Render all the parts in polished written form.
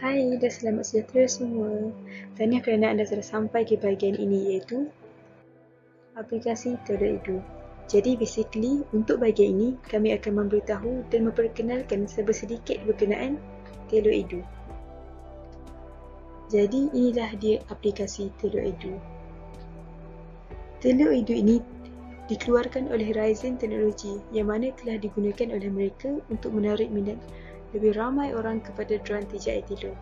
Hai dan selamat sejahtera semua. Tahniah kerana anda sudah sampai ke bahagian ini iaitu aplikasi Telo-Edu. Jadi basically untuk bahagian ini kami akan memberitahu dan memperkenalkan sedikit berkenaan Telo-Edu. Jadi inilah dia aplikasi Telo-Edu. Telo-Edu ini dikeluarkan oleh Horizon Technology yang mana telah digunakan oleh mereka untuk menarik minat lebih ramai orang kepada drone TJI Telo.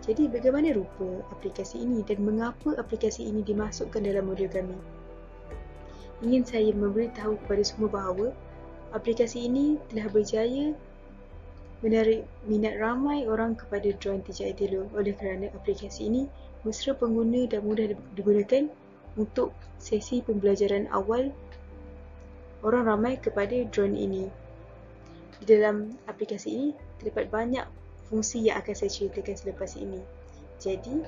Jadi bagaimana rupa aplikasi ini dan mengapa aplikasi ini dimasukkan dalam modul kami? Ingin saya memberitahu kepada semua bahawa aplikasi ini telah berjaya menarik minat ramai orang kepada drone TJI Telo oleh kerana aplikasi ini mesra pengguna dan mudah digunakan untuk sesi pembelajaran awal orang ramai kepada drone ini. Di dalam aplikasi ini terdapat banyak fungsi yang akan saya ceritakan selepas ini. Jadi,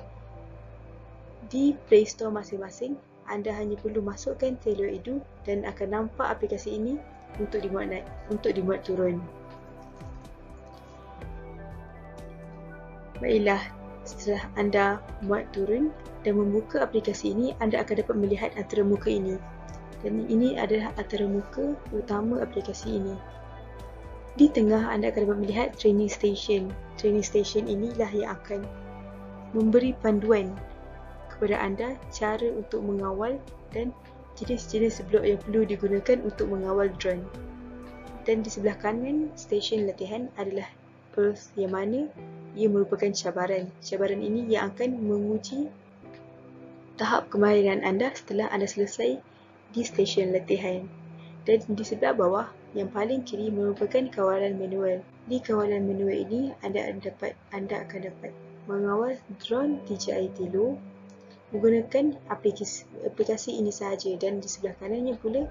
di Play Store masing-masing, anda hanya perlu masukkan Telo-Edu dan akan nampak aplikasi ini untuk dimuat turun. Baiklah, setelah anda muat turun dan membuka aplikasi ini, anda akan dapat melihat antara muka ini. Dan ini adalah antara muka utama aplikasi ini. Di tengah anda akan dapat melihat training station. Training station inilah yang akan memberi panduan kepada anda cara untuk mengawal dan jenis-jenis blok yang perlu digunakan untuk mengawal drone. Dan di sebelah kanan stesen latihan adalah Earth yang mana ia merupakan cabaran. Cabaran ini yang akan menguji tahap kemahiran anda setelah anda selesai di stesen latihan. Dan di sebelah bawah yang paling kiri merupakan kawalan manual. Di kawalan manual ini anda akan dapat mengawal drone TJI Telo menggunakan aplikasi ini sahaja, dan di sebelah kanannya pula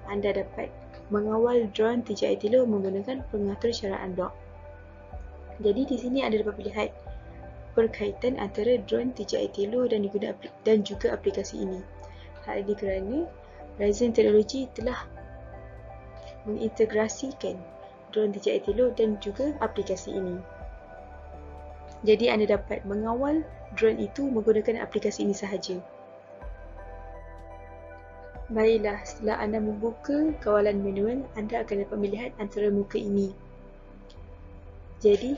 anda dapat mengawal drone TJI Telo menggunakan pengatur caraan blok. Jadi di sini anda dapat melihat perkaitan antara drone TJI Telo dan juga aplikasi ini. Hal ini kerana Horizon Technology telah mengintegrasikan drone DJI Telo dan juga aplikasi ini. Jadi anda dapat mengawal drone itu menggunakan aplikasi ini sahaja. Baiklah, setelah anda membuka kawalan manual, anda akan dapat melihat antara muka ini. Jadi,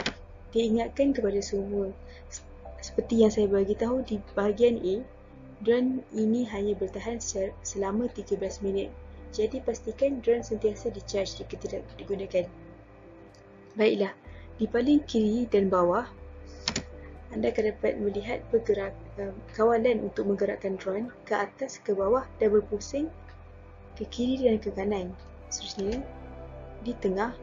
diingatkan kepada semua, seperti yang saya bagi tahu di bahagian A, drone ini hanya bertahan selama 13 minit. Jadi pastikan drone sentiasa di-charge jika tidak digunakan. Baiklah, di paling kiri dan bawah, anda akan dapat melihat kawalan untuk menggerakkan drone ke atas, ke bawah dan berpusing ke kiri dan ke kanan. Seterusnya, di tengah,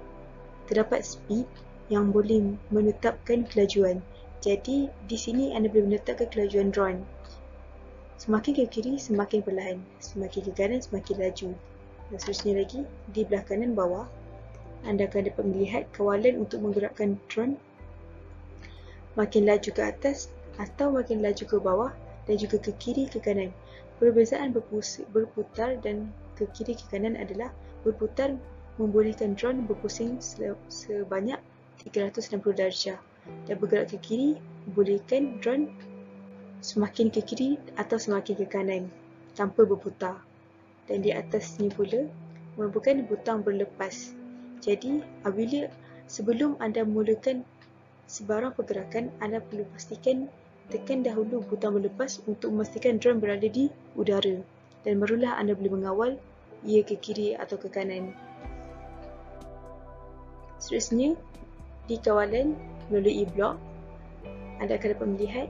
terdapat speed yang boleh menetapkan kelajuan. Jadi, di sini anda boleh menetapkan kelajuan drone. Semakin ke kiri, semakin perlahan. Semakin ke kanan, semakin laju. Dan seterusnya lagi, di belah kanan bawah, anda akan dapat melihat kawalan untuk menggerakkan drone makin laju ke atas atau makin laju ke bawah dan juga ke kiri ke kanan. Perbezaan berputar dan ke kiri ke kanan adalah berputar membolehkan drone berpusing sebanyak 360 darjah dan bergerak ke kiri membolehkan drone semakin ke kiri atau semakin ke kanan tanpa berputar. Dan di atasnya pula merupakan butang berlepas. Jadi sebelum anda mulakan sebarang pergerakan, anda perlu pastikan tekan dahulu butang berlepas untuk memastikan drone berada di udara, dan barulah anda boleh mengawal ia ke kiri atau ke kanan. Seterusnya, di kawalan melalui blok, anda akan dapat melihat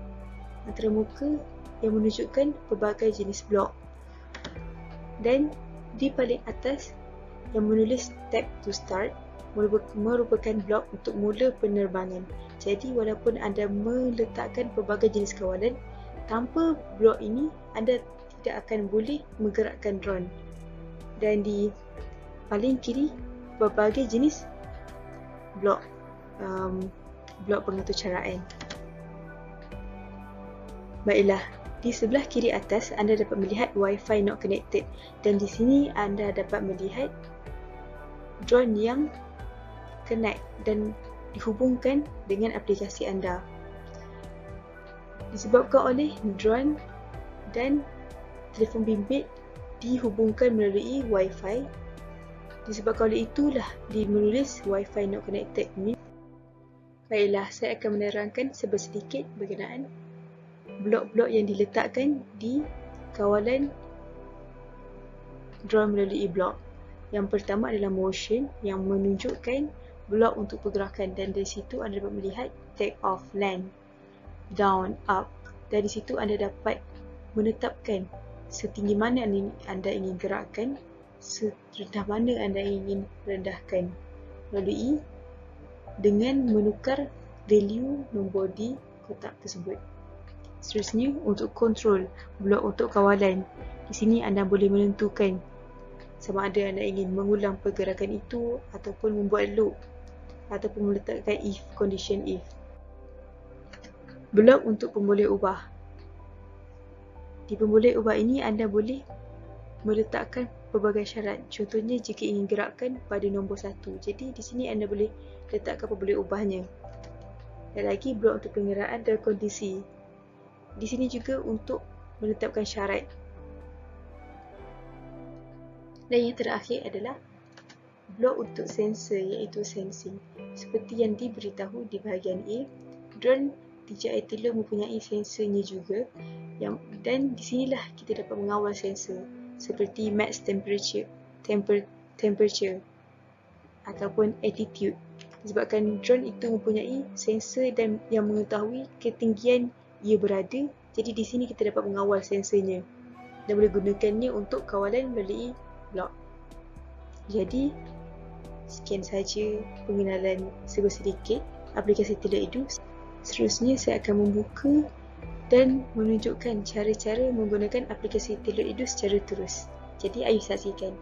antara muka yang menunjukkan pelbagai jenis blok. Dan di paling atas yang menulis Tap to Start merupakan blok untuk mula penerbangan. Jadi walaupun anda meletakkan pelbagai jenis kawalan, tanpa blok ini anda tidak akan boleh menggerakkan drone. Dan di paling kiri berbagai jenis blok pengatur caraan. Baiklah, di sebelah kiri atas anda dapat melihat Wi-Fi not connected, dan di sini anda dapat melihat drone yang connect dan dihubungkan dengan aplikasi anda. disebabkan oleh drone dan telefon bimbit dihubungkan melalui Wi-Fi. Disebabkan oleh itulah dia menulis Wi-Fi not connected ni. Baiklah, saya akan menerangkan sedikit berkenaan blok-blok yang diletakkan di kawalan drone melalui blok. Yang pertama adalah motion yang menunjukkan blok untuk pergerakan, dan dari situ anda dapat melihat take off, land, down, up. Dari situ anda dapat menetapkan setinggi mana anda ingin gerakkan, serendah mana anda ingin rendahkan melalui dengan menukar value nombor di kotak tersebut. Seterusnya, untuk kontrol blok untuk kawalan. Di sini anda boleh menentukan sama ada anda ingin mengulang pergerakan itu ataupun membuat loop ataupun meletakkan if, condition if. Blok untuk pemboleh ubah. Di pemboleh ubah ini anda boleh meletakkan pelbagai syarat. Contohnya jika ingin gerakkan pada nombor 1. Jadi di sini anda boleh letakkan pemboleh ubahnya. Dan lagi blok untuk pengiraan dan kondisi. Di sini juga untuk menetapkan syarat. Dan yang terakhir adalah blok untuk sensor, iaitu sensing. Seperti yang diberitahu di bahagian A, drone DJI Telur mempunyai sensornya juga, dan di sinilah kita dapat mengawal sensor seperti max temperature ataupun altitude. Disebabkan drone itu mempunyai sensor dan yang mengetahui ketinggian ia berada, jadi di sini kita dapat mengawal sensornya dan boleh gunakannya untuk kawalan melalui blok. Jadi sekian sahaja pengenalan sedikit aplikasi Telur Edu. Seterusnya saya akan membuka dan menunjukkan cara-cara menggunakan aplikasi Telur Edu secara terus. Jadi ayo saksikan.